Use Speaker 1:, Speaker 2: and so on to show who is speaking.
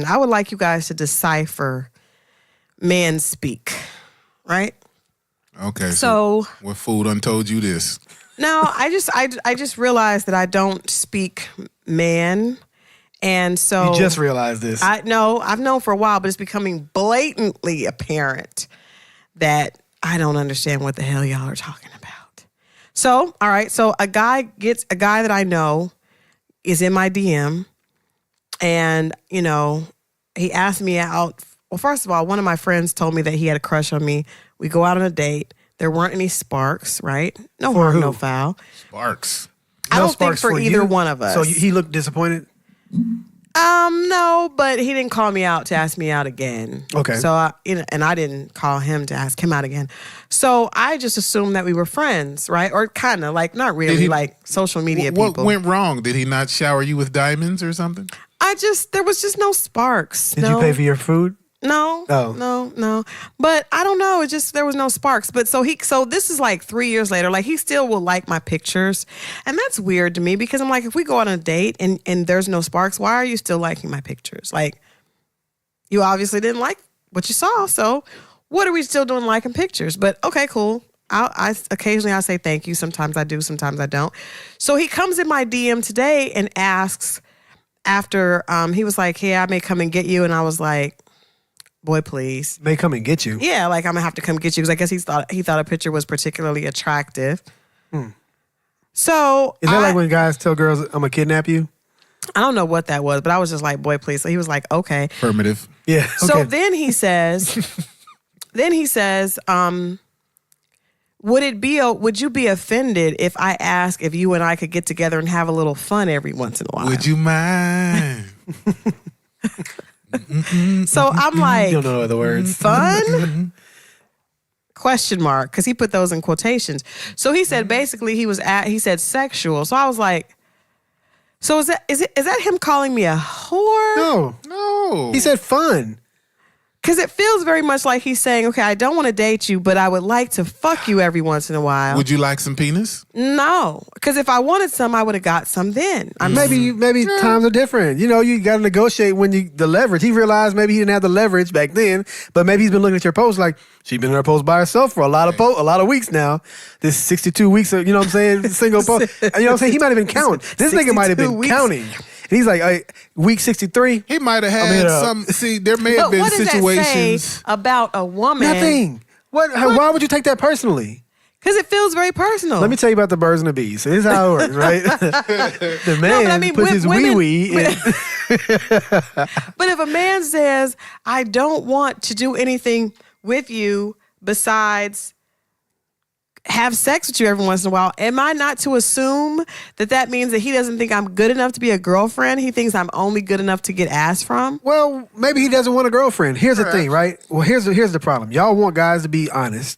Speaker 1: I would like you guys to decipher man speak, right?
Speaker 2: Okay.
Speaker 1: So
Speaker 2: what fool done told you this?
Speaker 1: No, I just realized that I don't speak man. And so
Speaker 3: You just realized this.
Speaker 1: I've known for a while, but it's becoming blatantly apparent that I don't understand what the hell y'all are talking about. So, all right. So a guy that I know is in my DM and, he asked me out. Well, first of all, one of my friends told me that he had a crush on me. We go out on a date. There weren't any sparks, right? No harm, no foul.
Speaker 2: Sparks.
Speaker 1: I don't think for either one of us.
Speaker 3: So he looked disappointed?
Speaker 1: No, but he didn't call me out to ask me out again.
Speaker 3: Okay.
Speaker 1: So, and I didn't call him to ask him out again. So I just assumed that we were friends, right? Or kind of like, not really, like social media people.
Speaker 2: What went wrong? Did he not shower you with diamonds or something?
Speaker 1: There was just no sparks.
Speaker 3: Did you pay for your food?
Speaker 1: No, no. But I don't know. There was no sparks. But so this is like 3 years later. Like he still will like my pictures. And that's weird to me because I'm like, if we go on a date and there's no sparks, why are you still liking my pictures? Like you obviously didn't like what you saw. So what are we still doing liking pictures? But okay, cool. I occasionally say thank you. Sometimes I do, sometimes I don't. So he comes in my DM today and asks after he was like, hey, I may come and get you. And I was like, boy, please.
Speaker 3: May come and get you.
Speaker 1: Yeah, like I'm gonna have to come get you because I guess he thought a picture was particularly attractive. So
Speaker 3: is that like when guys tell girls I'm gonna kidnap you?
Speaker 1: I don't know what that was, but I was just like, boy, please. So he was like, okay.
Speaker 2: Affirmative.
Speaker 3: Yeah. Okay.
Speaker 1: So then he says, would you be offended if I ask if you and I could get together and have a little fun every once in a while?
Speaker 2: Would you mind?
Speaker 1: So I'm like,
Speaker 3: you don't know the words.
Speaker 1: Fun? Question mark, because he put those in quotations. So he said basically he said sexual. So I was like, so is that him calling me a whore?
Speaker 3: No. He said fun.
Speaker 1: Because it feels very much like he's saying, okay, I don't want to date you, but I would like to fuck you every once in a while.
Speaker 2: Would you like some penis?
Speaker 1: No. Because if I wanted some, I would have got some then.
Speaker 3: Maybe times are different. You got to negotiate the leverage. He realized maybe he didn't have the leverage back then, but maybe he's been looking at your post like, she's been in her post by herself for a lot of weeks now. This 62 weeks of, what I'm saying, single post. You know what I'm saying? He might have been counting. This nigga might have been counting. And he's like, week 63.
Speaker 2: He might have had some. See, there may have been situations.
Speaker 1: What does that say about a woman?
Speaker 3: Nothing. Why would you take that personally?
Speaker 1: Because it feels very personal.
Speaker 3: Let me tell you about the birds and the bees. This is how it works, right? The man puts his wee-wee in.
Speaker 1: But if a man says, I don't want to do anything with you besides have sex with you every once in a while, am I not to assume that means that he doesn't think I'm good enough to be a girlfriend? He thinks I'm only good enough to get ass from?
Speaker 3: Well, maybe he doesn't want a girlfriend. Here's the thing, right? Well, here's the problem. Y'all want guys to be honest.